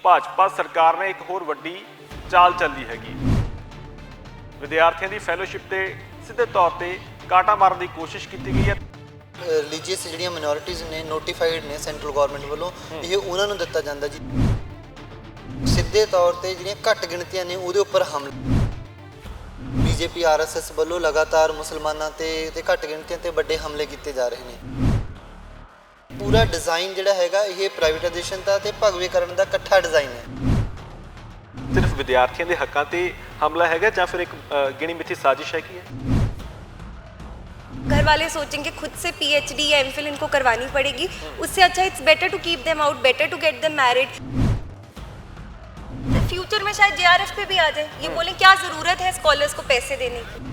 ਭਾਜਪਾ ਸਰਕਾਰ ਨੇ ਇੱਕ ਹੋਰ ਵੱਡੀ ਚਾਲ ਚੱਲੀ ਹੈਗੀ। ਵਿਦਿਆਰਥੀਆਂ ਦੀ ਫੈਲੋਸ਼ਿਪ ਤੇ ਸਿੱਧੇ ਤੌਰ ਤੇ ਕਾਟਾ ਮਾਰਨ ਦੀ ਕੋਸ਼ਿਸ਼ ਕੀਤੀ ਗਈ ਹੈ। ਰਿਲੀਜੀਅਸ ਜਿਹੜੀਆਂ ਮਿਨੋਰਿਟੀਜ਼ ਨੇ ਨੋਟੀਫਾਈਡ ਨੇ ਸੈਂਟਰਲ ਗਵਰਨਮੈਂਟ ਵੱਲੋਂ, ਇਹ ਉਹਨਾਂ ਨੂੰ ਦਿੱਤਾ ਜਾਂਦਾ ਜੀ। ਸਿੱਧੇ ਤੌਰ ਤੇ ਜਿਹੜੀਆਂ ਘੱਟ ਗਿਣਤੀਆਂ ਨੇ ਉਹਦੇ ਉੱਪਰ ਹਮਲਾ ਬੀਜੇਪੀ ਆਰਐਸਐਸ ਵੱਲੋਂ ਲਗਾਤਾਰ ਮੁਸਲਮਾਨਾਂ ਤੇ ਘੱਟ ਗਿਣਤੀਆਂ ਤੇ ਵੱਡੇ ਹਮਲੇ ਕੀਤੇ ਜਾ ਰਹੇ ਨੇ। ਪੂਰਾ ਡਿਜ਼ਾਈਨ ਜਿਹੜਾ ਹੈਗਾ ਇਹ ਪ੍ਰਾਈਵੇਟਾਈਜੇਸ਼ਨ ਦਾ ਤੇ ਭਗਵੇਕਰਨ ਦਾ ਇਕੱਠਾ ਡਿਜ਼ਾਈਨ ਹੈ। ਸਿਰਫ ਵਿਦਿਆਰਥੀਆਂ ਦੇ ਹੱਕਾਂ ਤੇ ਹਮਲਾ ਹੈਗਾ ਜਾਂ ਫਿਰ ਇੱਕ ਗਿਣੀ ਮਿੱਥੀ ਸਾਜ਼ਿਸ਼ ਹੈਗੀ ਹੈ? घर वाले सोचेंगे खुद से पीएचडी या एमफिल इनको करवानी पड़ेगी, उससे अच्छा it's better to keep them out, better to get them married. Future में शायद जेआरएफ पे भी आ जाए, ये बोलें क्या ज़रूरत है स्कॉलर्स को पैसे देने की।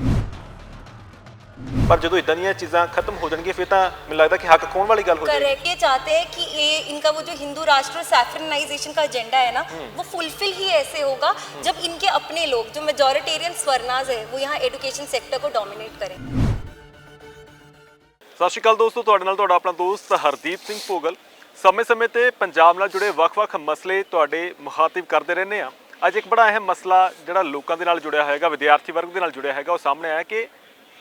पर जो इदां ਦੀਆਂ ਚੀਜ਼ਾਂ ਖਤਮ ਹੋ ਜਾਣਗੀਆਂ ਫਿਰ ਤਾਂ ਮੈਨੂੰ ਲੱਗਦਾ ਕਿ हक खोण वाली गल हो जाएगी। करेक्ट, ये चाहते हैं कि ये इनका वो जो हिंदू राष्ट्र और सैफरनाइजेशन का एजेंडा है ना, वो फुलफिल ही ऐसे होगा जब इनके अपने लोग जो मेजॉरिटेरियन स्वर्णाज है वो यहाँ एजुकेशन सेक्टर को डोमिनेट करें। ਸਤਿ ਸ਼੍ਰੀ ਅਕਾਲ ਦੋਸਤੋ, ਤੁਹਾਡੇ ਨਾਲ ਤੁਹਾਡਾ ਆਪਣਾ ਦੋਸਤ ਹਰਦੀਪ ਸਿੰਘ ਭੋਗਲ। ਸਮੇਂ-ਸਮੇਂ ਤੇ ਪੰਜਾਬ ਨਾਲ ਜੁੜੇ ਵੱਖ-ਵੱਖ ਮਸਲੇ ਤੁਹਾਡੇ ਮੁਖਾਤਿਬ ਕਰਦੇ ਰਹਿੰਦੇ ਆ। ਅੱਜ ਇੱਕ ਬੜਾ ਅਹਿਮ ਮਸਲਾ ਜਿਹੜਾ ਲੋਕਾਂ ਦੇ ਨਾਲ ਜੁੜਿਆ ਹੋਏਗਾ, ਵਿਦਿਆਰਥੀ ਵਰਗ ਦੇ ਨਾਲ ਜੁੜਿਆ ਹੈਗਾ, ਉਹ ਸਾਹਮਣੇ ਆਇਆ ਕਿ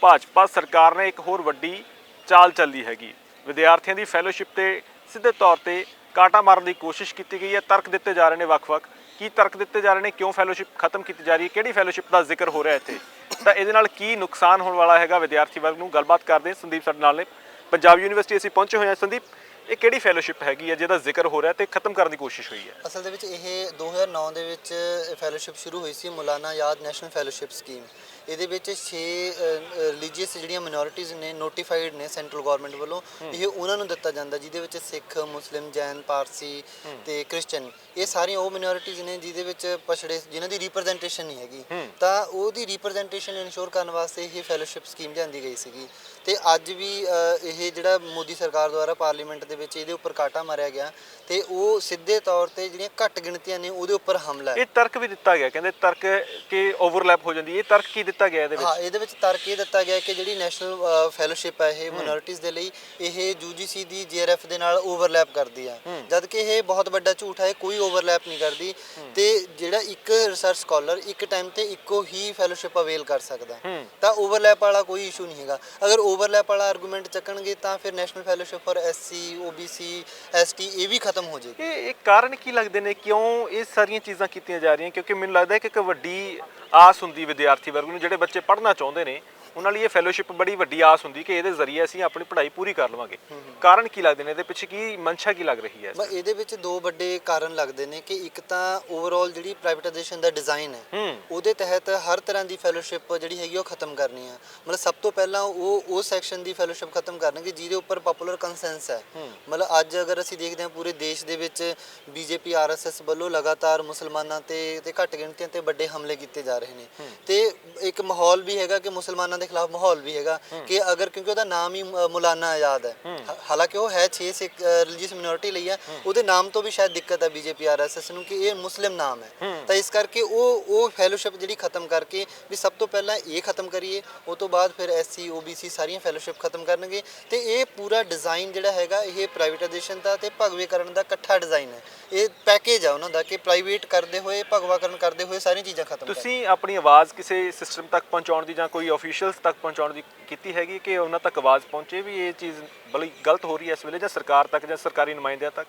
ਭਾਜਪਾ ਸਰਕਾਰ ਨੇ ਇੱਕ ਹੋਰ ਵੱਡੀ ਚਾਲ ਚੱਲੀ ਹੈਗੀ। ਵਿਦਿਆਰਥੀਆਂ ਦੀ ਫੈਲੋਸ਼ਿਪ ਤੇ ਸਿੱਧੇ ਤੌਰ ਤੇ ਕਾਟਾ ਮਾਰਨ ਦੀ ਕੋਸ਼ਿਸ਼ ਕੀਤੀ ਗਈ ਹੈ। ਤਰਕ ਦਿੱਤੇ ਜਾ ਰਹੇ ਨੇ ਵੱਖ-ਵੱਖ। ਕੀ ਤਰਕ ਦਿੱਤੇ ਜਾ ਰਹੇ ਨੇ, ਕਿਉਂ ਫੈਲੋਸ਼ਿਪ ਖਤਮ ਕੀਤੀ ਜਾ ਰਹੀ ਹੈ, ਕਿਹੜੀ ਫੈਲੋਸ਼ਿਪ ਦਾ ਜ਼ਿਕਰ ਹੋ ਰਿਹਾ ਇੱਥੇ, ਤਾਂ ਇਹਦੇ ਨਾਲ ਕੀ ਨੁਕਸਾਨ ਹੋਣ ਵਾਲਾ ਹੈਗਾ ਵਿਦਿਆਰਥੀ ਵਰਗ ਨੂੰ, ਗੱਲਬਾਤ ਕਰਦੇ ਹਾਂ। ਸੰਦੀਪ ਸਾਡੇ ਨਾਲ ਨੇ, ਪੰਜਾਬ ਯੂਨੀਵਰਸਿਟੀ ਅਸੀਂ ਪਹੁੰਚੇ ਹੋਏ ਹਾਂ। ਸੰਦੀਪ, ਇਹ ਕਿਹੜੀ ਫੈਲੋਸ਼ਿਪ ਹੈਗੀ ਹੈ ਜਿਹਦਾ ਜ਼ਿਕਰ ਹੋ ਰਿਹਾ ਤੇ ਖਤਮ ਕਰਨ ਦੀ ਕੋਸ਼ਿਸ਼ ਹੋਈ ਹੈ? ਅਸਲ ਦੇ ਵਿੱਚ ਇਹ 2009 ਦੇ ਵਿੱਚ ਫੈਲੋਸ਼ਿਪ ਸ਼ੁਰੂ ਹੋਈ ਸੀ, ਮੌਲਾਨਾ ਆਜ਼ਾਦ ਨੈਸ਼ਨਲ ਫੈਲੋਸ਼ਿਪ ਸਕੀਮ। ਇਹਦੇ ਵਿੱਚ 6 ਰਿਲੀਜੀਅਸ ਜਿਹੜੀਆਂ ਮਿਨੋਰਿਟੀਜ਼ ਨੇ ਨੋਟੀਫਾਈਡ ਨੇ ਸੈਂਟਰਲ ਗਵਰਨਮੈਂਟ ਵੱਲੋਂ, ਇਹ ਉਹਨਾਂ ਨੂੰ ਦਿੱਤਾ ਜਾਂਦਾ, ਜਿਹਦੇ ਵਿੱਚ ਸਿੱਖ, ਮੁਸਲਿਮ, ਜੈਨ, ਪਾਰਸੀ ਤੇ ਕ੍ਰਿਸਚਨ, ਇਹ ਸਾਰੀਆਂ ਉਹ ਮਿਨੋਰਿਟੀਜ਼ ਨੇ ਜਿਹਦੇ ਵਿੱਚ ਪਛੜੇ, ਜਿਨ੍ਹਾਂ ਦੀ ਰਿਪਰੈਜ਼ੈਂਟੇਸ਼ਨ ਨਹੀਂ ਹੈਗੀ, ਤਾਂ ਉਹਦੀ ਰਿਪਰੈਜ਼ੈਂਟੇਸ਼ਨ ਇਨਸ਼ੋਰ ਕਰਨ ਵਾਸਤੇ ਇਹ ਫੈਲੋਸ਼ਿਪ ਸਕੀਮ ਲਿਆਂਦੀ ਗਈ ਸੀਗੀ। ਤੇ ਅੱਜ ਵੀ ਇਹ ਜਿਹੜਾ ਮੋਦੀ ਸਰਕਾਰ ਦੁਆਰਾ ਪਾਰਲੀਮੈਂਟ ਦੇ ਵਿੱਚ ਇਹਦੇ ਉੱਪਰ ਕਾਟਾ ਮਾਰਿਆ ਗਿਆ ਤੇ ਉਹ ਸਿੱਧੇ ਤੌਰ ਤੇ ਜਿਹੜੀਆਂ ਘੱਟ ਗਿਣਤੀਆਂ ਨੇ ਉਹਦੇ ਉੱਪਰ ਹਮਲਾ ਹੈ। ਇਹ ਤਰਕ ਵੀ ਦਿੱਤਾ ਗਿਆ, ਕਹਿੰਦੇ ਤਰਕ ਕਿ ਓਵਰਲੈਪ ਹੋ ਜਾਂਦੀ ਹੈ। ਇਹ ਤਰਕ ਕੀ ਦਿੱਤਾ ਗਿਆ ਇਹਦੇ ਵਿੱਚ? ਹਾਂ, ਇਹਦੇ ਵਿੱਚ ਤਰਕ ਇਹ ਦਿੱਤਾ ਗਿਆ ਕਿ ਜਿਹੜੀ ਨੈਸ਼ਨਲ ਫੈਲੋਸ਼ਿਪ ਹੈ ਇਹ ਮਿਨੋਰਿਟੀਜ਼ ਦੇ ਲਈ, ਇਹ ਯੂਜੀਸੀ ਦੀ ਜੀਆਰਐਫ ਦੇ ਨਾਲ ਓਵਰਲੈਪ ਕਰਦੀ ਆ, ਜਦ ਕਿ ਇਹ ਬਹੁਤ ਵੱਡਾ ਝੂਠ ਹੈ। ਕੋਈ ਓਵਰਲੈਪ ਨਹੀਂ ਕਰਦੀ ਤੇ ਜਿਹੜਾ ਇੱਕ ਰਿਸਰਚ ਸਕਾਲਰ ਇੱਕ ਟਾਈਮ ਤੇ ਇੱਕੋ ਹੀ ਫੈਲੋਸ਼ਿਪ ਅਵੇਲ ਕਰ ਸਕਦਾ, ਤਾਂ ਓਵਰਲੈਪ ਵਾਲਾ ਕੋਈ ਇਸ਼ੂ ਨਹੀਂ ਹੈਗਾ। ਅਗਰ ਓਵਰਲੈਪ ਵਾਲਾ ਆਰਗੂਮੈਂਟ ਚੱਕਣਗੇ ਤਾਂ ਫਿਰ national fellowship for SC, OBC, ST ਇਹ ਵੀ ਖਤਮ ਹੋ ਜਾਏਗੀ। ਇਹ ਕਾਰਨ ਕੀ ਲੱਗਦੇ ਨੇ, ਕਿਉਂ ਇਹ ਸਾਰੀਆਂ ਚੀਜ਼ਾਂ ਕੀਤੀਆਂ ਜਾ ਰਹੀਆਂ? ਕਿਉਂਕਿ ਮੈਨੂੰ ਲੱਗਦਾ ਹੈ ਕਿ ਇੱਕ ਵੱਡੀ ਆਸ ਹੁੰਦੀ ਵਿਦਿਆਰਥੀ ਵਰਗ ਨੂੰ, ਜਿਹੜੇ ਬੱਚੇ ਪੜ੍ਹਨਾ ਚਾਹੁੰਦੇ ਨੇ ਉਹਨਾਂ ਲਈ ਇਹ ਫੈਲੋਸ਼ਿਪ ਬੜੀ ਵੱਡੀ ਆਸ ਹੁੰਦੀ ਕਿ ਇਹਦੇ ਜ਼ਰੀਏ ਅਸੀਂ ਆਪਣੀ ਪੜ੍ਹਾਈ ਪੂਰੀ ਕਰ ਲਵਾਂਗੇ। ਕਾਰਨ ਕੀ ਲੱਗਦੇ ਨੇ ਇਹਦੇ ਪਿੱਛੇ, ਕੀ ਮਨਸ਼ਾ ਕੀ ਲੱਗ ਰਹੀ ਹੈ? ਇਹਦੇ ਵਿੱਚ ਦੋ ਵੱਡੇ ਕਾਰਨ ਲੱਗਦੇ ਨੇ ਕਿ ਇੱਕ ਤਾਂ ਓਵਰਆਲ ਜਿਹੜੀ ਪ੍ਰਾਈਵੇਟਾਈਜੇਸ਼ਨ ਦਾ ਡਿਜ਼ਾਈਨ ਹੈ ਉਹਦੇ ਤਹਿਤ ਹਰ ਤਰ੍ਹਾਂ ਦੀ ਫੈਲੋਸ਼ਿਪ ਜਿਹੜੀ ਹੈਗੀ ਉਹ ਖਤਮ ਕਰਨੀ ਆ। ਮਤਲਬ ਸਭ ਤੋਂ ਪਹਿਲਾਂ ਉਹ ਸੈਕਸ਼ਨ ਦੀ ਫੈਲੋਸ਼ਿਪ ਖਤਮ ਕਰਨਗੇ ਜਿਹਦੇ ਉੱਪਰ ਪਪੂਲਰ ਕੰਸੈਂਸ ਹੈ। ਮਤਲਬ ਅੱਜ ਅਗਰ ਅਸੀਂ ਦੇਖਦੇ ਹਾਂ ਪੂਰੇ ਦੇਸ਼ ਦੇ ਵਿੱਚ ਬੀਜੇਪੀ ਆਰਐਸਐਸ ਵੱਲੋਂ ਲਗਾਤਾਰ ਮੁਸਲਮਾਨਾਂ ਤੇ ਘੱਟ ਗਿਣਤੀਆਂ ਤੇ ਵੱਡੇ ਹਮਲੇ ਕੀਤੇ ਜਾ ਰਹੇ ਨੇ ਤੇ ਇੱਕ ਮਾਹੌਲ ਵੀ ਹੈਗਾ ਕਿ ਮੁਸਲਮਾਨਾਂ ਦੇ ਖਿਲਾਫ ਮਾਹੌਲ ਵੀ ਹੈਗਾ ਕਿ ਅਗਰ, ਕਿਉਂਕਿ ਉਹਦਾ ਨਾਮ ਹੀ ਮੌਲਾਨਾ ਆਜ਼ਾਦ ਹੈ, ਹਾਲਾਂਕਿ ਉਹ ਹੈ 6 ਸਿੱਖ ਰਿਲੀਜੀਅਸ ਮਿਨੋਰਿਟੀ ਲਈ ਹੈ, ਉਹਦੇ ਨਾਮ ਤੋਂ ਵੀ ਸ਼ਾਇਦ ਦਿੱਕਤ ਹੈ ਬੀਜੇਪੀ ਆਰਐਸਐਸ ਨੂੰ ਕਿ ਇਹ ਮੁਸਲਿਮ ਨਾਮ ਹੈ। ਤਾਂ ਇਸ ਕਰਕੇ ਉਹ ਫੈਲੋਸ਼ਿਪ ਜਿਹੜੀ ਖਤਮ ਕਰਕੇ ਵੀ ਸਭ ਤੋਂ ਪਹਿਲਾਂ ਇਹ ਖਤਮ ਕਰੀਏ, ਉਹ ਤੋਂ ਬਾਅਦ ਫਿਰ ਐਸਸੀ, ਓਬੀਸੀ ਸਾਰੀਆਂ ਫੈਲੋਸ਼ਿਪ ਖਤਮ ਕਰਨਗੇ। ਤੇ ਇਹ ਪੂਰਾ ਡਿਜ਼ਾਈਨ ਜਿਹੜਾ ਹੈਗਾ ਇਹ ਪ੍ਰਾਈਵੇਟਾਈਜੇਸ਼ਨ ਦਾ ਤੇ ਭਗਵੇਕਰਨ ਦਾ ਇਕੱਠਾ ਡਿਜ਼ਾਈਨ ਹੈ। ਇਹ ਪੈਕੇਜ ਆ ਉਹਨਾਂ ਦਾ ਕਿ ਪ੍ਰਾਈਵੇਟ ਕਰਦੇ ਹੋਏ, ਭਗਵਾਕਰਨ ਕਰਦੇ ਹੋਏ ਸਾਰੀਆਂ ਚੀਜ਼ਾਂ ਖਤਮ। ਤੁਸੀਂ ਆਪਣੀ ਆਵਾਜ਼ ਕਿਸੇ ਸਿਸਟਮ ਤੱਕ ਪਹੁੰਚਾਉਣ ਦੀ ਜਾਂ ਕੋਈ ਆਫੀਸ਼ੀਅਲਸ ਤੱਕ ਪਹੁੰਚਾਉਣ ਦੀ ਕੀਤੀ ਹੈਗੀ ਕਿ ਉਹਨਾਂ ਤੱਕ ਆਵਾਜ਼ ਪਹੁੰਚੇ ਵੀ ਇਹ ਚੀਜ਼ ਬੜੀ ਗਲਤ ਹੋ ਰਹੀ ਹੈ ਇਸ ਵੇਲੇ, ਜਾਂ ਸਰਕਾਰ ਤੱਕ ਜਾਂ ਸਰਕਾਰੀ ਨੁਮਾਇੰਦਿਆਂ ਤੱਕ?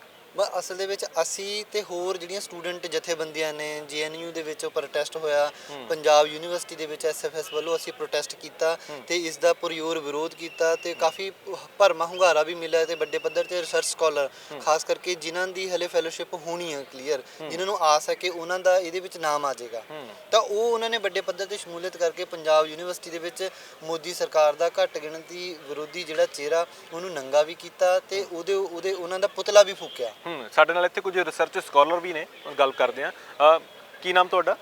ਅਸਲ ਦੇ ਵਿੱਚ ਅਸੀਂ ਤੇ ਹੋਰ ਜਿਹੜੀਆਂ ਸਟੂਡੈਂਟ ਜਥੇਬੰਦੀਆਂ ਨੇ, ਜੀਐਨਯੂ ਦੇ ਵਿੱਚ ਪ੍ਰੋਟੈਸਟ ਹੋਇਆ, ਪੰਜਾਬ ਯੂਨੀਵਰਸਿਟੀ ਦੇ ਵਿੱਚ ਐਸਐਫਐਸ ਵੱਲੋਂ ਅਸੀਂ ਪ੍ਰੋਟੈਸਟ ਕੀਤਾ ਤੇ ਇਸ ਦਾ ਪੁਰਜ਼ੋਰ ਵਿਰੋਧ ਕੀਤਾ ਤੇ ਕਾਫੀ ਭਰਮਾ ਹੁੰਗਾਰਾ ਵੀ ਮਿਲਿਆ ਤੇ ਵੱਡੇ ਪੱਧਰ ਤੇ ਰਿਸਰਚ ਸਕਾਲਰ, ਖਾਸ ਕਰਕੇ ਜਿਨ੍ਹਾਂ ਦੀ ਹਲੇ ਫੈਲੋਸ਼ਿਪ ਹੋਣੀ ਹੈ ਕਲੀਅਰ, ਜਿਨ੍ਹਾਂ ਨੂੰ ਆਸ ਹੈ ਕਿ ਉਹਨਾਂ ਦਾ ਇਹਦੇ ਵਿੱਚ ਨਾਮ ਆ ਜਾਏਗਾ, ਤਾਂ ਉਹ ਉਹਨਾਂ ਨੇ ਵੱਡੇ ਪੱਧਰ ਤੇ ਸ਼ਮੂਲੀਅਤ ਕਰਕੇ ਪੰਜਾਬ ਯੂਨੀਵਰਸਿਟੀ ਦੇ ਵਿੱਚ ਮੋਦੀ ਸਰਕਾਰ ਦਾ ਘੱਟ ਗਿਣਤੀ ਵਿਰੋਧੀ ਜਿਹੜਾ ਚਿਹਰਾ ਉਹਨੂੰ ਨੰਗਾ ਵੀ ਕੀਤਾ ਤੇ ਉਹਦੇ ਉਹਨਾਂ ਦਾ ਪੁਤਲਾ ਵੀ ਫੂਕਿਆ। ਸਾਡੇ ਨਾਲ ਇੱਥੇ ਕੁਝ ਰਿਸਰਚ ਸਕਾਲਰ ਵੀ ਨੇ, ਗੱਲ ਕਰਦੇ ਆ। ਕੀ ਨਾਮ ਤੁਹਾਡਾ?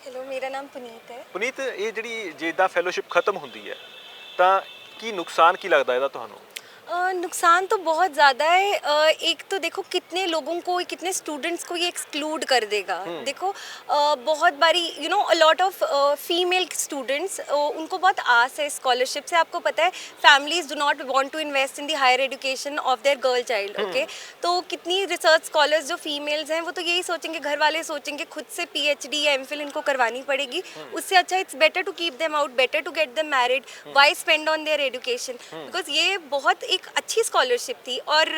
हेलो, मेरा नाम पुनीत है। ਪੁਨੀਤ, ਇਹ ਜਿਹੜੀ ਜਿੱਦਾਂ ਫੈਲੋਸ਼ਿਪ ਖਤਮ ਹੁੰਦੀ ਹੈ ਤਾਂ ਕੀ ਨੁਕਸਾਨ ਕੀ ਲੱਗਦਾ ਇਹਦਾ ਤੁਹਾਨੂੰ? नुकसान तो बहुत ज़्यादा है। एक तो देखो कितने लोगों को, कितने स्टूडेंट्स को ये एक्सक्लूड कर देगा। देखो बहुत बारी a lot of female students, उनको बहुत आस है स्कॉलरशिप से। आपको पता है families do not want to invest in the higher education of their girl child. Okay, तो कितनी रिसर्च स्कॉलर्स जो फीमेल्स हैं वो तो यही सोचेंगे, घर वाले सोचेंगे खुद से पीएचडी या एमफिल इनको करवानी पड़ेगी, उससे अच्छा it's better to keep them out, better to get them married, why spend on their education. Because ये बहुत एक अच्छी स्कॉलरशिप थी। और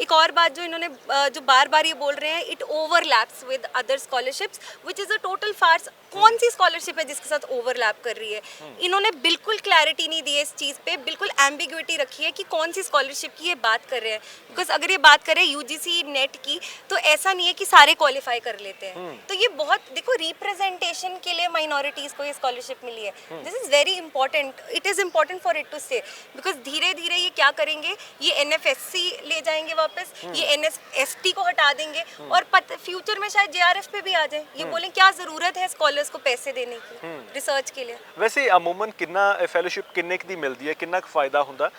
एक और बात जो इन्होंने जो बार बार ये बोल रहे हैं, it overlaps with other scholarships which is a total farce. कौन सी स्कॉलरशिप है जिसके साथ ओवरलैप कर रही है? इन्होंने बिल्कुल क्लैरिटी नहीं दी है इस चीज़ पे, बिल्कुल एम्बिग्विटी रखी है कि कौन सी स्कॉलरशिप की ये बात कर रहे हैं। बिकॉज अगर ये बात करें यूजीसी नेट की, तो ऐसा नहीं है कि सारे क्वालिफाई कर लेते हैं। तो ये बहुत, देखो रिप्रेजेंटेशन के लिए माइनॉरिटीज को ये स्कॉलरशिप मिली है। This is very important, it is important for it to say. Because धीरे धीरे ये क्या करेंगे, ये एनएफएससी ले जाएंगे वापस, ये एनएसटी को हटा देंगे, और फ्यूचर में शायद जेआरएफ पे भी आ जाए। ये बोलें क्या जरूरत है स्कॉलर्स को पैसे देने की रिसर्च के लिए। ਵੈਸੇ ਅਮੂਮਨ ਕਿੰਨਾ ਫੈਲੋਸ਼ਿਪ ਕਿੰਨੇ ਕੁ ਦੀ ਮਿਲਦੀ ਹੈ, ਕਿੰਨਾ ਕੁ ਫਾਇਦਾ ਹੁੰਦਾ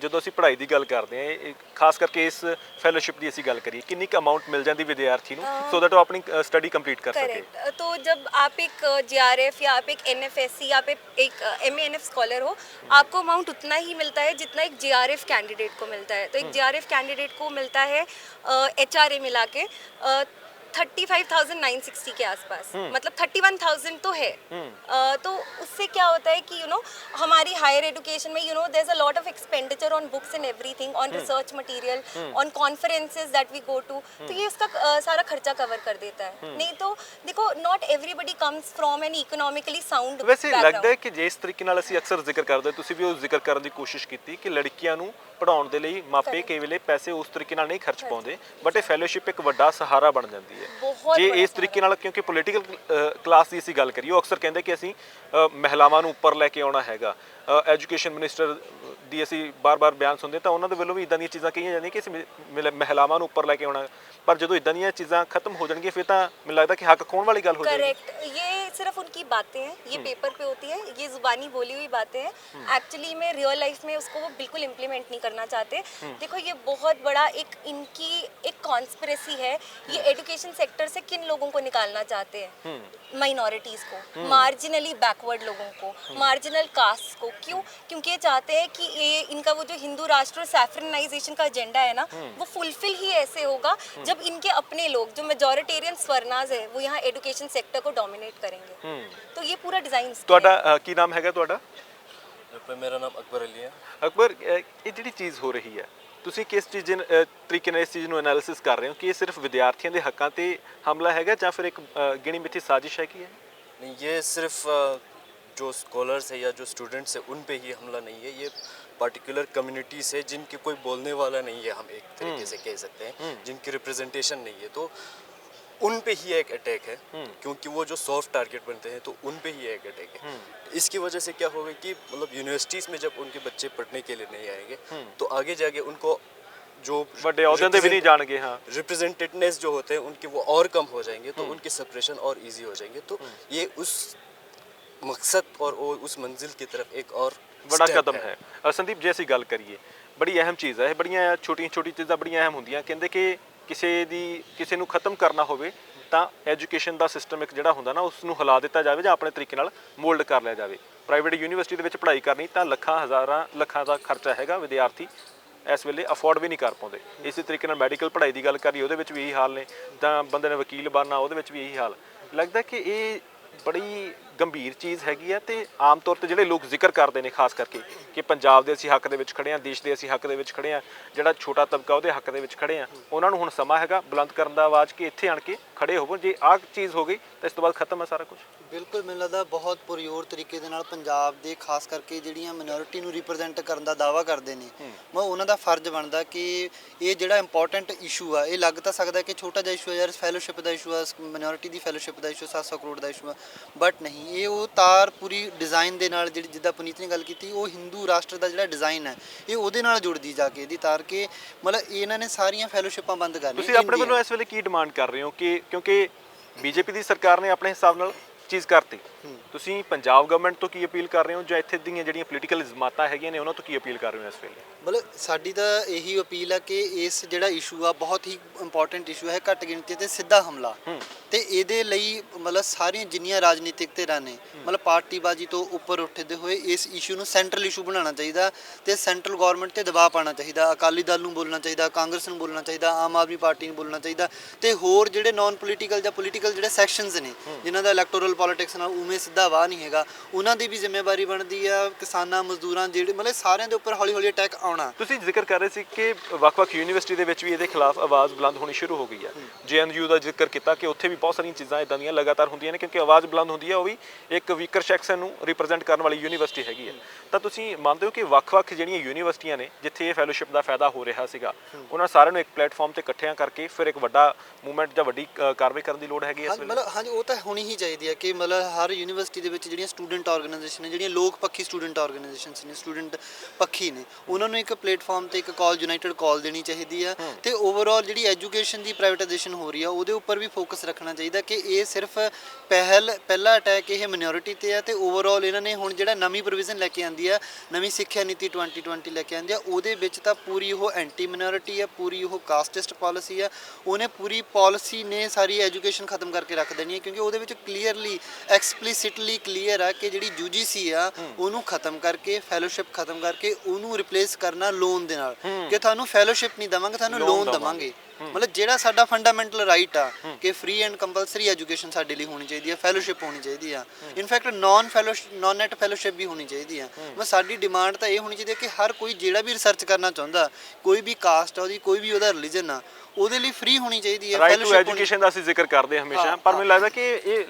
ਜਦੋਂ ਅਸੀਂ ਪੜ੍ਹਾਈ ਦੀ ਗੱਲ ਕਰਦੇ ਹਾਂ, ਖਾਸ ਕਰਕੇ ਇਸ ਫੈਲੋਸ਼ਿਪ ਦੀ ਅਸੀਂ ਗੱਲ ਕਰੀਏ, ਕਿੰਨੀ ਕੁ ਅਮਾਉਂਟ ਮਿਲ ਜਾਂਦੀ ਵਿਦਿਆਰਥੀ ਨੂੰ ਸੋ ਦੈਟ ਉਹ ਆਪਣੀ ਸਟੱਡੀ ਕੰਪਲੀਟ ਕਰ ਸਕੇ? करेक्ट। तो जब आप एक जेआरएफ या आप एक एनएफएससी या आप एक एमएएनएफ स्कॉलर हो, आपको अमाउंट उतना ही मिलता है जितना एक जेआरएफ कैंडिडेट को मिलता है। तो एक जेआरएफ कैंडिडेट को मिलता है एचआरए मिला के 35,960 के आसपास, मतलब 31,000 तो है। तो उससे क्या होता है कि हमारी हायर एजुकेशन में there is a lot of expenditure on books and everything, on research material, on conferences that we go to. तो ये उसका सारा खर्चा कवर कर देता है। नहीं तो देखो not everybody comes from N economically sound ਵੈਸੇ ਲੱਗਦਾ ਹੈ ਕਿ ਜੇ ਇਸ ਤਰੀਕੇ ਨਾਲ ਅਸੀਂ ਅਕਸਰ ਜ਼ਿਕਰ ਕਰਦੇ, ਤੁਸੀਂ ਵੀ ਉਹ ਜ਼ਿਕਰ ਕਰਨ ਦੀ ਕੋਸ਼ਿਸ਼ ਕੀਤੀ ਕਿ ਲੜਕੀਆਂ ਨੂੰ ਪੜਾਉਣ ਦੇ ਲਈ ਮਾਪੇ ਕਈ ਵੇਲੇ ਪੈਸੇ ਉਸ ਤਰੀਕੇ ਨਾਲ ਨਹੀਂ ਖਰਚ ਪਾਉਂਦੇ, ਬਟ ਇਹ ਫੈਲੋਸ਼ਿਪ ਇੱਕ ਵੱਡਾ ਸਹਾਰਾ ਬਣ ਜਾਂਦੀ ਹੈ। ਬਹੁਤ ਜੇ ਵੱਡਾ ਇਸ ਤਰੀਕੇ ਨਾਲ, ਕਿਉਂਕਿ ਪੋਲੀਟੀਕਲ ਕਲਾਸ ਦੀ ਅਸੀਂ ਗੱਲ ਕਰੀਏ, ਉਹ ਅਕਸਰ ਕਹਿੰਦੇ ਕਿ ਅਸੀਂ ਮਹਿਲਾਵਾਂ ਨੂੰ ਉੱਪਰ ਲੈ ਕੇ ਆਉਣਾ ਹੈਗਾ। ਐਜੂਕੇਸ਼ਨ ਮਿਨਿਸਟਰ ਦੀ ਅਸੀਂ ਬਾਰ-ਬਾਰ ਬਿਆਨ ਸੁਣਦੇ ਤਾਂ ਉਹਨਾਂ ਦੇ ਵੱਲੋਂ ਵੀ ਇਦਾਂ ਦੀਆਂ ਚੀਜ਼ਾਂ ਕਹੀਆਂ ਜਾਂਦੀਆਂ ਕਿ ਅਸੀਂ ਮਹਿਲਾਵਾਂ ਨੂੰ ਉੱਪਰ ਲੈ ਕੇ ਆਉਣਾ, ਪਰ ਜਦੋਂ ਇਦਾਂ ਦੀਆਂ ਚੀਜ਼ਾਂ ਖਤਮ ਹੋ ਜਾਣਗੀਆਂ ਫਿਰ ਤਾਂ ਮੈਨੂੰ ਲੱਗਦਾ ਕਿ ਹੱਕ ਖੋਣ ਵਾਲੀ ਗੱਲ ਹੋ ਜਾਏਗੀ। करेक्ट। ये सिर्फ उनकी बातें हैं, ये पेपर पे होती है, ये जुबानी बोली हुई बातें हैं। एक्चुअली में रियल लाइफ में उसको वो बिल्कुल इम्प्लीमेंट नहीं करना चाहते। देखो ये बहुत बड़ा एक इनकी एक कॉन्स्पिरेसी है। ये एजुकेशन सेक्टर से किन लोगों को निकालना चाहते हैं? माइनॉरिटीज को, मार्जिनली बैकवर्ड लोगों को, मार्जिनल कास्ट को। क्यों? क्योंकि ये चाहते हैं कि ये इनका वो जो हिंदू राष्ट्र और सैफ्रनाइजेशन का एजेंडा है ना, वो फुलफिल ही ऐसे होगा जब इनके अपने लोग जो मेजॉरिटेरियन स्वर्णाज है वो यहाँ एजुकेशन सेक्टर को डोमिनेट करेंगे। तो ये पूरा डिजाइन ਤੁਹਾਡਾ ਕੀ ਨਾਮ ਹੈਗਾ ਤੁਹਾਡਾ? मेरा नाम अकबर अली है। ਅਕਬਰ, ਇਹ ਜਿਹੜੀ ਚੀਜ਼ ਹੋ ਰਹੀ ਹੈ, ਤੁਸੀਂ ਕਿਸ ਚੀਜ਼ ਤਰੀਕੇ ਨਾਲ ਇਸ ਚੀਜ਼ ਨੂੰ ਐਨਾਲਿਸਿਸ ਕਰ ਰਹੇ ਹੋ ਕਿ ਇਹ ਸਿਰਫ ਵਿਦਿਆਰਥੀਆਂ ਦੇ ਹੱਕਾਂ ਤੇ ਹਮਲਾ ਹੈਗਾ ਜਾਂ ਫਿਰ ਇੱਕ ਗਿਣੀ ਮਿੱਥੀ ਸਾਜ਼ਿਸ਼ ਹੈਗੀ ਹੈ? नहीं, ये सिर्फ जो स्कॉलर्स है या जो स्टूडेंट्स है उन पे ही हमला नहीं है, ये पार्टिकुलर कम्युनिटी से जिनके कोई बोलने वाला नहीं है, हम एक तरीके से कह सकते हैं, जिनकी रिप्रेजेंटेशन नहीं है, तो उन पे ही एक अटैक है। क्योंकि वो जो सॉफ्ट टारगेट बनते हैं तो उन पे ही एक अटैक है। इसकी वजह से क्या होगा कि मतलब यूनिवर्सिटीज़ में जब उनके बच्चे पढ़ने के लिए नहीं आएंगे तो आगे जाके उनको जो ਵੱਡੇ ਅਹੁਦਿਆਂ ਤੇ ਵੀ ਨਹੀਂ ਜਾਣਗੇ। ਹਾਂ, रिप्रेजेंटेटिवनेस जो होते हैं उनके वो और कम हो जाएंगे, तो उनके सप्रेशन और इजी हो जाएंगे। तो ये उस मकसद और उस मंजिल की तरफ एक और ਬੜਾ step ਕਦਮ ਹੈ। ਸੰਦੀਪ, ਜੇ ਅਸੀਂ ਗੱਲ ਕਰੀਏ, ਬੜੀ ਅਹਿਮ ਚੀਜ਼ ਹੈ ਇਹ। ਬੜੀਆਂ ਛੋਟੀਆਂ ਛੋਟੀਆਂ ਚੀਜ਼ਾਂ ਬੜੀਆਂ ਅਹਿਮ ਹੁੰਦੀਆਂ। ਕਹਿੰਦੇ ਕਿ ਕਿਸੇ ਨੂੰ ਖਤਮ ਕਰਨਾ ਹੋਵੇ ਤਾਂ ਐਜੂਕੇਸ਼ਨ ਦਾ ਸਿਸਟਮ ਇੱਕ ਜਿਹੜਾ ਹੁੰਦਾ ਨਾ, ਉਸ ਨੂੰ ਹਿਲਾ ਦਿੱਤਾ ਜਾਵੇ ਜਾਂ ਆਪਣੇ ਤਰੀਕੇ ਨਾਲ ਮੋਲਡ ਕਰ ਲਿਆ ਜਾਵੇ। ਪ੍ਰਾਈਵੇਟ ਯੂਨੀਵਰਸਿਟੀ ਦੇ ਵਿੱਚ ਪੜ੍ਹਾਈ ਕਰਨੀ ਤਾਂ ਲੱਖਾਂ ਹਜ਼ਾਰਾਂ ਲੱਖਾਂ ਦਾ ਖਰਚਾ ਹੈਗਾ, ਵਿਦਿਆਰਥੀ ਇਸ ਵੇਲੇ ਅਫੋਰਡ ਵੀ ਨਹੀਂ ਕਰ ਪਾਉਂਦੇ। ਇਸੇ ਤਰੀਕੇ ਨਾਲ ਮੈਡੀਕਲ ਪੜ੍ਹਾਈ ਦੀ ਗੱਲ ਕਰੀਏ, ਉਹਦੇ ਵਿੱਚ ਵੀ ਇਹੀ ਹਾਲ ਨੇ, ਤਾਂ ਬੰਦੇ ਨੇ ਵਕੀਲ ਬਣਨਾ, ਉਹਦੇ ਵਿੱਚ ਵੀ ਇਹੀ ਹਾਲ। ਲੱਗਦਾ ਕਿ ਇਹ ਬੜੀ ਗੰਭੀਰ ਚੀਜ਼ ਹੈਗੀ ਹੈ। ਤੇ ਆਮ ਤੌਰ ਤੇ ਜਿਹੜੇ ਲੋਕ ਜ਼ਿਕਰ ਕਰਦੇ ਨੇ, ਖਾਸ ਕਰਕੇ ਕਿ ਪੰਜਾਬ ਦੇ ਅਸੀਂ ਹੱਕ ਦੇ ਵਿੱਚ ਖੜੇ ਹਾਂ, ਦੇਸ਼ ਦੇ ਅਸੀਂ ਹੱਕ ਦੇ ਵਿੱਚ ਖੜੇ ਹਾਂ, ਜਿਹੜਾ ਛੋਟਾ ਤਬਕਾ ਉਹਦੇ ਹੱਕ ਦੇ ਵਿੱਚ ਖੜੇ ਹਾਂ, ਉਹਨਾਂ ਨੂੰ ਹੁਣ ਸਮਾਂ ਹੈਗਾ ਬੁਲੰਦ ਕਰਨ ਦਾ ਆਵਾਜ਼ ਕਿ ਇੱਥੇ ਆਣ ਕੇ ਖੜੇ ਹੋਵੋ। ਜੇ ਆਹ ਚੀਜ਼ ਹੋ ਗਈ ਤਾਂ ਇਸ ਤੋਂ ਬਾਅਦ ਖਤਮ ਹੈ ਸਾਰਾ ਕੁਝ। ਬਿਲਕੁਲ, ਮੈਨੂੰ ਲੱਗਦਾ ਬਹੁਤ ਪੁਰਜ਼ੋਰ ਤਰੀਕੇ ਦੇ ਨਾਲ ਪੰਜਾਬ ਦੇ ਖਾਸ ਕਰਕੇ ਜਿਹੜੀਆਂ ਮਿਨੋਰਿਟੀ ਨੂੰ ਰਿਪਰੈਜ਼ੈਂਟ ਕਰਨ ਦਾ ਦਾਅਵਾ ਕਰਦੇ ਨੇ, ਮੈਂ ਉਹਨਾਂ ਦਾ ਫਰਜ਼ ਬਣਦਾ ਕਿ ਇਹ ਜਿਹੜਾ ਇੰਪੋਰਟੈਂਟ ਇਸ਼ੂ ਆ, ਇਹ ਲੱਗ ਤਾਂ ਸਕਦਾ ਕਿ ਛੋਟਾ ਜਿਹਾ ਇਸ਼ੂ ਹੈ ਯਾਰ, ਫੈਲੋਸ਼ਿਪ ਦਾ ਇਸ਼ੂ ਆ, ਮਿਨੋਰਿਟੀ ਦੀ ਫੈਲੋਸ਼ਿਪ ਦਾ ਇਸ਼ੂ 700 ਕਰੋੜ ਦਾ ਇਸ਼ੂ ਆ, ਬਟ ਨਹੀਂ, ਇਹ ਉਹ ਤਾਰ ਪੂਰੀ ਡਿਜ਼ਾਈਨ ਦੇ ਨਾਲ, ਜਿਹੜੀ ਜਿੱਦਾਂ ਪੁਨੀਤ ਨੇ ਗੱਲ ਕੀਤੀ, ਉਹ ਹਿੰਦੂ ਰਾਸ਼ਟਰ ਦਾ ਜਿਹੜਾ ਡਿਜ਼ਾਈਨ ਹੈ ਇਹ ਉਹਦੇ ਨਾਲ ਜੁੜਦੀ ਜਾ ਕੇ ਇਹਦੀ ਤਾਰ ਕੇ ਮਤਲਬ ਇਹਨਾਂ ਨੇ ਸਾਰੀਆਂ ਫੈਲੋਸ਼ਿਪਾਂ ਬੰਦ ਕਰਨੀਆਂ। ਤੁਸੀਂ ਆਪਣੇ ਵੱਲੋਂ ਇਸ ਵੇਲੇ ਕੀ ਡਿਮਾਂਡ ਕਰ ਰਹੇ ਹੋ? ਕਿ ਕਿਉਂਕਿ ਬੀਜੇਪੀ ਦੀ ਸਰਕਾਰ ਨੇ ਆਪਣੇ ਹਿਸਾਬ ਨਾਲ ਚੀਜ਼ ਕਰਤੀ, ਤੁਸੀਂ ਪੰਜਾਬ ਗਵਰਨਮੈਂਟ ਤੋਂ ਕੀ ਅਪੀਲ ਕਰ ਰਹੇ ਹੋ ਜਾਂ ਇੱਥੇ ਦੀਆਂ ਜਿਹੜੀਆਂ ਪੋਲੀਟੀਕਲ ਜਮਾਤਾਂ ਹੈਗੀਆਂ ਨੇ ਉਹਨਾਂ ਤੋਂ ਕੀ ਅਪੀਲ ਕਰ ਰਹੇ ਹੋ ਇਸ ਵੇਲੇ? ਮਤਲਬ ਸਾਡੀ ਤਾਂ ਇਹੀ ਅਪੀਲ ਆ ਕਿ ਇਸ ਜਿਹੜਾ ਇਸ਼ੂ ਆ ਬਹੁਤ ਹੀ ਇੰਪੋਰਟੈਂਟ ਇਸ਼ੂ ਹੈ, ਘੱਟ ਗਿਣਤੀ ਤੇ ਸਿੱਧਾ ਹਮਲਾ, ਤੇ ਇਹਦੇ ਲਈ ਮਤਲਬ ਸਾਰੀਆਂ ਜਿੰਨੀਆਂ ਰਾਜਨੀਤਿਕ ਧਿਰਾਂ ਨੇ ਮਤਲਬ ਪਾਰਟੀਬਾਜ਼ੀ ਤੋਂ ਉੱਪਰ ਉੱਠਦੇ ਹੋਏ ਇਸ ਇਸ਼ੂ ਨੂੰ ਸੈਂਟਰਲ ਇਸ਼ੂ ਬਣਾਉਣਾ ਚਾਹੀਦਾ ਤੇ ਸੈਂਟਰਲ ਗਵਰਨਮੈਂਟ ਤੇ ਦਬਾਅ ਪਾਉਣਾ ਚਾਹੀਦਾ। ਅਕਾਲੀ ਦਲ ਨੂੰ ਬੋਲਣਾ ਚਾਹੀਦਾ, ਕਾਂਗਰਸ ਨੂੰ ਬੋਲਣਾ ਚਾਹੀਦਾ, ਆਮ ਆਦਮੀ ਪਾਰਟੀ ਨੂੰ ਬੋਲਣਾ ਚਾਹੀਦਾ ਤੇ ਹੋਰ ਜਿਹੜੇ ਨਾਨ ਪੋਲੀਟੀਕਲ ਜਾਂ ਪੋਲੀਟੀਕਲ ਜਿਹੜੇ ਸੈਕਸ਼ਨਸ ਨੇ ਜਿਨ੍ਹਾਂ ਦਾ ਇਲੈਕਟੋਰਲ ਪੋਲਿਟਿਕਸ ਨਾਲ ਉਵੇਂ ਸਿੱਧਾ ਵਾਹ ਨਹੀਂ ਹੈਗਾ, ਉਹਨਾਂ ਦੀ ਵੀ ਜ਼ਿੰਮੇਵਾਰੀ ਬਣਦੀ ਆ। ਕਿਸਾਨਾਂ, ਮਜ਼ਦੂਰਾਂ, ਜਿਹੜੇ ਮਤਲਬ ਸਾਰਿਆਂ ਦੇ ਉੱਪਰ ਹੌਲੀ ਹੌਲੀ ਅਟੈਕ ਆਉਣਾ। ਤੁਸੀਂ ਜ਼ਿਕਰ ਕਰ ਰਹੇ ਸੀ ਕਿ ਵੱਖ-ਵੱਖ ਯੂਨੀਵਰਸਿਟੀ ਦੇ ਵਿੱਚ ਵੀ ਇਹਦੇ ਖਿਲਾਫ ਆਵਾਜ਼ ਬੁਲੰਦ ਹੋਣੀ ਸ਼ੁਰੂ ਹੋ ਗਈ ਹੈ। JNU ਦਾ ਜ਼ਿਕਰ ਕੀਤਾ ਕਿ ਉੱਥੇ ਵੀ ਬਹੁਤ ਸਾਰੀਆਂ ਚੀਜ਼ਾਂ ਇਦਾਂ ਦੀਆਂ ਲਗਾਤਾਰ ਹੁੰਦੀਆਂ ਨੇ ਕਿਉਂਕਿ ਆਵਾਜ਼ ਬੁਲੰਦ ਹੁੰਦੀ ਹੈ, ਉਹ ਵੀ ਇੱਕ ਵੀਕਰ ਸੈਕਸ਼ਨ ਨੂੰ ਰਿਪਰੈਜ਼ੈਂਟ ਕਰਨ ਵਾਲੀ ਯੂਨੀਵਰਸਿਟੀ ਹੈਗੀ ਹੈ। ਤਾਂ ਤੁਸੀਂ ਮੰਨਦੇ ਹੋ ਕਿ ਵੱਖ-ਵੱਖ ਜਿਹੜੀਆਂ ਯੂਨੀਵਰਸਿਟੀਆਂ ਨੇ ਜਿੱਥੇ ਇਹ ਫੈਲੋਸ਼ਿਪ ਦਾ ਫਾਇਦਾ ਹੋ ਰਿਹਾ ਸੀਗਾ, ਉਹਨਾਂ ਸਾਰਿਆਂ ਨੂੰ ਇੱਕ ਪਲੇਟਫਾਰਮ ਤੇ ਇਕੱਠਿਆਂ ਕਰਕੇ ਫਿਰ ਇੱਕ ਵੱਡਾ ਮੂਵਮੈਂਟ ਜਾਂ ਵੱਡੀ ਕਾਰਵਾਈ ਕਰਨ ਦੀ ਲੋੜ ਹੈਗੀ ਇਸ ਵੇਲੇ? ਮਤਲਬ ਹਾਂਜੀ, ਉਹ ਤਾਂ ਹੋਣੀ ਹੀ ਚਾਹੀਦੀ ਹੈ ਕਿ ਮਤਲਬ ਹਰ ਯੂਨੀਵਰਸਿਟੀ ਦੇ ਵਿੱਚ ਜਿਹੜੀਆਂ ਸਟੂਡੈਂਟ ਆਰਗੇਨਾਈਜੇਸ਼ਨ ਨੇ, ਜਿਹੜੀਆਂ ਲੋਕ ਪੱਖੀ ਸਟੂਡੈਂਟ ਆਰਗੇਨਾਈਜੇਸ਼ਨਸ ਨੇ, ਸਟੂਡੈਂਟ ਪੱਖੀ ਨੇ, ਉਹਨਾਂ ਨੂੰ ਇੱਕ ਪਲੇਟਫਾਰਮ ਤੇ ਇੱਕ ਕਾਲ, ਯੂਨਾਈਟਿਡ ਕਾਲ ਦੇਣੀ ਚਾਹੀਦੀ ਆ ਤੇ ਓਵਰਆਲ ਜਿਹੜੀ ਐਜੂਕੇਸ਼ਨ ਦੀ ਪ੍ਰਾਈਵੇਟਾਈਜੇਸ਼ਨ ਹੋ ਰਹੀ ਆ ਉਹਦੇ ਉੱਪਰ ਵੀ ਫੋਕਸ ਰੱਖਣਾ ਚਾਹੀਦਾ ਕਿ ਇਹ ਸਿਰਫ ਪਹਿਲਾ ਅਟੈਕ ਇਹ ਮਿਨੋਰਿਟੀ ਤੇ ਆ ਤੇ ਓਵਰਆਲ ਇਹਨਾਂ ਨੇ ਹੁਣ ਜਿਹੜਾ ਨਵੀਂ ਪ੍ਰੋਵੀਜ਼ਨ ਲੈ ਕੇ ਆਂਦੀ ਆ, ਨਵੀਂ ਸਿੱਖਿਆ ਨੀਤੀ 2020 ਲੈ ਕੇ ਆਂਦੀ ਆ, ਉਹਦੇ ਵਿੱਚ ਤਾਂ ਪੂਰੀ ਉਹ ਐਂਟੀ ਮਿਨੋਰਿਟੀ ਆ, ਪੂਰੀ ਉਹ ਕਾਸਟਿਸਟ ਪਾਲਿਸੀ ਆ। ਉਹਨੇ ਪੂਰੀ ਪਾਲਿਸੀ ਨੇ ਸਾਰੀ ਐਜੂਕੇਸ਼ਨ ਖਤਮ ਕਰਕੇ ਰੱਖ ਦੇਣੀ ਹੈ ਕਿਉਂਕਿ ਉਹਦੇ ਵਿੱਚ ਕਲੀਅਰਲੀ ਐਕਸਪਲਿਸਿਟਲੀ ਕਲੀਅਰ ਆ ਕਿ ਜਿਹੜੀ UGC ਆ ਉਹਨੂੰ ਖਤਮ ਕਰਕੇ, ਫੈਲੋਸ਼ਿਪ ਖਤਮ ਕਰਕੇ ਉਹਨੂੰ ਰਿਪਲੇਸ ਕਰਨਾ ਲੋਨ ਦੇ ਨਾਲ ਕਿ ਤੁਹਾਨੂੰ ਫੈਲੋਸ਼ਿਪ ਨਹੀਂ ਦੇਵਾਂਗੇ, ਤੁਹਾਨੂੰ ਲੋਨ ਦੇਵਾਂਗੇ। ਮਤਲਬ ਜਿਹੜਾ ਸਾਡਾ ਫੰਡਾਮੈਂਟਲ ਰਾਈਟ ਆ ਕਿ ਫ੍ਰੀ ਐਂਡ ਕੰਪਲਸਰੀ ਐਜੂਕੇਸ਼ਨ ਸਾਡੇ ਲਈ ਹੋਣੀ ਚਾਹੀਦੀ ਹੈ, ਫੈਲੋਸ਼ਿਪ ਹੋਣੀ ਚਾਹੀਦੀ ਆ, ਇਨਫੈਕਟ ਨਾਨ ਨੈਟ ਫੈਲੋਸ਼ਿਪ ਵੀ ਹੋਣੀ ਚਾਹੀਦੀ ਆ। ਮੈਂ ਸਾਡੀ ਡਿਮਾਂਡ ਤਾਂ ਇਹ ਹੋਣੀ ਚਾਹੀਦੀ ਹੈ ਕਿ ਹਰ ਕੋਈ ਜਿਹੜਾ ਵੀ ਰਿਸਰਚ ਕਰਨਾ ਚਾਹੁੰਦਾ, ਕੋਈ ਵੀ ਕਾਸਟ ਆ ਉਹਦੀ, ਕੋਈ ਵੀ ਉਹਦਾ ਰਿਲੀਜਨ ਆ, ਉਹਦੇ ਲਈ ਫ੍ਰੀ ਹੋਣੀ ਚਾਹੀਦੀ ਹੈ। ਰਾਈਟ ਟੂ ਐਜੂਕੇਸ਼ਨ ਦਾ ਅਸੀਂ ਜ਼ਿਕਰ ਕਰਦੇ ਹਮੇਸ਼ਾ, ਪਰ ਮੈਨੂੰ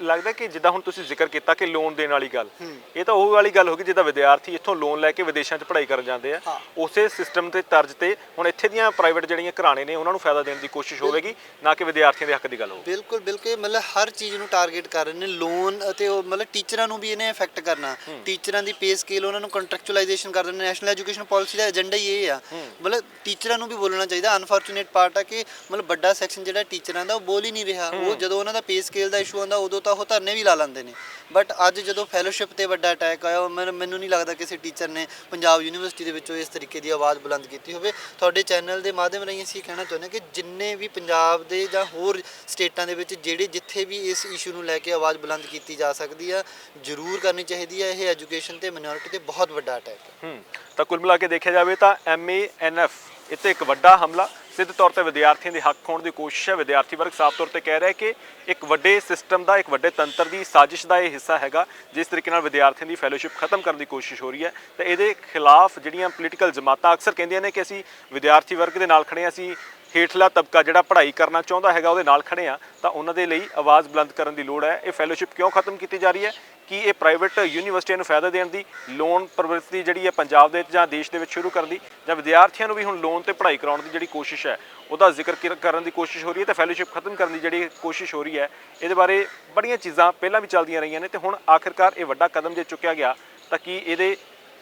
ਲੱਗਦਾ ਕਿ ਜਿੱਦਾਂ ਹੁਣ ਤੁਸੀਂ ਜ਼ਿਕਰ ਕੀਤਾ ਕਿ ਲੋਨ ਦੇਣ ਵਾਲੀ ਗੱਲ, ਇਹ ਤਾਂ ਉਹ ਵਾਲੀ ਗੱਲ ਹੋ ਗਈ ਜਿੱਦਾਂ ਵਿਦਿਆਰਥੀ ਇੱਥੋਂ ਲੋਨ ਲੈ ਕੇ ਵਿਦੇਸ਼ਾਂ 'ਚ ਪੜ੍ਹਾਈ ਕਰਨ ਜਾਂਦੇ ਆ, ਉਸੇ ਸਿਸਟਮ ਤੇ ਤਰਜ਼ ਤੇ ਹੁਣ ਇੱਥੇ ਦੀਆਂ ਪ੍ਰਾਈਵੇਟ ਜਿਹੜੀਆਂ ਘਰਾਣੇ ਨੇ ਉਹਨਾਂ ਨੂੰ ਫਾਇਦਾ ਦੇਣ ਦੀ ਕੋਸ਼ਿਸ਼ ਹੋਵੇਗੀ, ਨਾ ਕਿ ਵਿਦਿਆਰਥੀਆਂ ਦੇ ਹੱਕ ਦੀ ਗੱਲ ਹੋਵੇ। ਬਿਲਕੁਲ ਬਿਲਕੁਲ, ਮਤਲਬ ਹਰ ਚੀਜ਼ ਨੂੰ ਟਾਰਗੇਟ ਕਰ ਰਹੇ ਨੇ ਲੋਨ, ਅਤੇ ਉਹ ਮਤਲਬ ਟੀਚਰਾਂ ਨੂੰ ਵੀ ਇਹਨੇ ਇਫੈਕਟ ਕਰਨਾ। ਟੀਚਰਾਂ ਦੀ ਪੇ ਸਕੇਲ ਉਹਨਾਂ ਨੂੰ ਕੰਟਰੈਕਚੁਅਲਾਈਜੇਸ਼ਨ ਕਰ ਦੇਣਾ। ਨੈਸ਼ਨਲ ਐਜੂਕੇਸ਼ਨ ਪਾਲਿਸੀ ਦਾ ਏਜੰਡਾ ਹੀ ਇਹ ਆ। ਮਤਲਬ ਟੀਚਰਾਂ ਨੂੰ ਵੀ ਬੋਲਣਾ ਚਾਹੀਦਾ। ਅਨਫੋਰਚੂਨੇਟ ਪਾਰਟ ਆ ਕਿ ਮਤਲਬ ਵੱਡਾ ਸੈਕਸ਼ਨ ਜਿਹੜਾ ਟੀਚਰਾਂ ਦਾ ਉਹ ਬੋਲ ਹੀ ਨਹੀਂ ਰਿਹਾ। ਉਹ ਜਦੋਂ ਉਹਨਾਂ ਦਾ ਪੇ ਸਕੇਲ ਦਾ ਇਸ਼ੂ ਆਉਂਦਾ ਉਦੋਂ ਤਾਂ ਉਹ ਧਰਨੇ ਵੀ ਲਾ ਲੈਂਦੇ ਨੇ, ਬਟ ਅੱਜ ਜਦੋਂ ਫੈਲੋਸ਼ਿਪ ਤੇ ਵੱਡਾ ਅਟੈਕ ਆਇਆ, ਮੈਨੂੰ ਨਹੀਂ ਲੱਗਦਾ ਕਿਸੇ ਟੀਚਰ ਨੇ ਪੰਜਾਬ ਯੂਨੀਵਰਸਿਟੀ ਦੇ ਵਿੱਚੋਂ ਇਸ ਤਰੀਕੇ ਦੀ ਆਵਾਜ਼ ਬੁਲੰਦ ਕੀਤੀ ਹੋਵੇ। ਤੁਹਾਡੇ ਚੈਨਲ ਦੇ ਮਾਧਿਅਮ ਰਾਹੀਂ ਅਸੀਂ ਕਹਿਣਾ ਚਾਹੁੰਦੇ ਹਾਂ ਕਿ ਜਿੰਨੇ ਵੀ ਪੰਜਾਬ ਦੇ ਜਾਂ ਹੋਰ ਸਟੇਟਾਂ ਦੇ ਵਿੱਚ ਜਿੱਥੇ ਵੀ ਇਸ ਇਸ਼ੂ ਨੂੰ ਲੈ ਕੇ ਆਵਾਜ਼ ਬੁਲੰਦ ਕੀਤੀ ਜਾ ਸਕਦੀ ਆ, ਜ਼ਰੂਰ ਕਰਨੀ ਚਾਹੀਦੀ ਹੈ। ਇਹ ਐਜੂਕੇਸ਼ਨ ਤੇ ਮਿਨੋਰਿਟੀ ਤੇ ਬਹੁਤ ਵੱਡਾ ਅਟੈਕ ਹੈ। ਤਾਂ ਕੁੱਲ ਮਿਲਾ ਕੇ ਦੇਖਿਆ ਜਾਵੇ ਤਾਂ MANF ਇੱਥੇ ਇੱਕ ਵੱਡਾ ਹਮਲਾ ਸਿੱਧੇ ਤੌਰ ਤੇ ਵਿਦਿਆਰਥੀਆਂ ਦੇ ਹੱਕ ਖੋਣ ਦੀ ਕੋਸ਼ਿਸ਼ ਹੈ। ਵਿਦਿਆਰਥੀ ਵਰਗ ਸਾਫ਼ ਤੌਰ ਤੇ ਕਹਿ ਰਿਹਾ ਕਿ ਇੱਕ ਵੱਡੇ ਸਿਸਟਮ ਦਾ, ਇੱਕ ਵੱਡੇ ਤੰਤਰ ਦੀ ਸਾਜ਼ਿਸ਼ ਦਾ ਇਹ ਹਿੱਸਾ ਹੈਗਾ ਜਿਸ ਤਰੀਕੇ ਨਾਲ ਵਿਦਿਆਰਥੀਆਂ ਦੀ ਫੈਲੋਸ਼ਿਪ ਖਤਮ ਕਰਨ ਦੀ ਕੋਸ਼ਿਸ਼ ਹੋ ਰਹੀ ਹੈ। ਤੇ ਇਹਦੇ ਖਿਲਾਫ ਜਿਹੜੀਆਂ ਪੋਲੀਟੀਕਲ ਜਮਾਤਾਂ ਅਕਸਰ ਕਹਿੰਦੀਆਂ ਨੇ ਕਿ ਅਸੀਂ ਵਿਦਿਆਰਥੀ ਵਰਗ ਦੇ ਨਾਲ ਖੜੇ ਹਾਂ, ਅਸੀਂ ਹੇਠਲਾ ਤਬਕਾ ਜਿਹੜਾ ਪੜ੍ਹਾਈ ਕਰਨਾ ਚਾਹੁੰਦਾ ਹੈਗਾ ਉਹਦੇ ਨਾਲ ਖੜੇ ਆ, ਤਾਂ ਉਹਨਾਂ ਦੇ ਲਈ ਆਵਾਜ਼ ਬੁਲੰਦ ਕਰਨ ਦੀ ਲੋੜ ਹੈ। ਇਹ ਫੈਲੋਸ਼ਿਪ ਕਿਉਂ ਖਤਮ ਕੀਤੀ ਜਾ ਰਹੀ ਹੈ? ਕਿ ਇਹ ਪ੍ਰਾਈਵੇਟ ਯੂਨੀਵਰਸਿਟੀਆਂ ਨੂੰ ਫਾਇਦਾ ਦੇਣ ਦੀ, ਲੋਨ ਪ੍ਰਵਿਰਤੀ ਜਿਹੜੀ ਹੈ ਪੰਜਾਬ ਦੇ ਜਾਂ ਦੇਸ਼ ਦੇ ਵਿੱਚ ਸ਼ੁਰੂ ਕਰਨ ਦੀ, ਜਾਂ ਵਿਦਿਆਰਥੀਆਂ ਨੂੰ ਵੀ ਹੁਣ ਲੋਨ ਤੇ ਪੜ੍ਹਾਈ ਕਰਾਉਣ ਦੀ ਜਿਹੜੀ ਕੋਸ਼ਿਸ਼ ਹੈ ਉਹਦਾ ਜ਼ਿਕਰ ਕਰਨ ਦੀ ਕੋਸ਼ਿਸ਼ ਹੋ ਰਹੀ ਹੈ, ਤੇ ਫੈਲੋਸ਼ਿਪ ਖਤਮ ਕਰਨ ਦੀ ਜਿਹੜੀ ਕੋਸ਼ਿਸ਼ ਹੋ ਰਹੀ ਹੈ, ਇਹਦੇ ਬਾਰੇ ਬੜੀਆਂ ਚੀਜ਼ਾਂ ਪਹਿਲਾਂ ਵੀ ਚੱਲਦੀਆਂ ਰਹੀਆਂ ਨੇ ਤੇ ਹੁਣ ਆਖਿਰਕਾਰ ਇਹ ਵੱਡਾ ਕਦਮ ਜੇ ਚੁੱਕਿਆ ਗਿਆ ਤਾਂ ਕੀ ਇਹਦੇ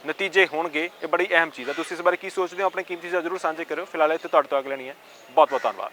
ਨਤੀਜੇ ਹੋਣਗੇ? ਇਹ ਬੜੀ ਅਹਿਮ ਚੀਜ਼ ਹੈ। ਤੁਸੀਂ ਇਸ ਬਾਰੇ ਕੀ ਸੋਚਦੇ ਹੋ? ਆਪਣੇ ਕੀਮਤੀ ਵਿਚਾਰ ਜ਼ਰੂਰ ਸਾਂਝੇ ਕਰਿਓ। ਫਿਲਹਾਲ ਇੱਥੇ ਤੁਹਾਡੇ ਤੋਂ ਅਗਲੇ ਨਹੀਂ ਹੈ। ਬਹੁਤ ਬਹੁਤ ਧੰਨਵਾਦ।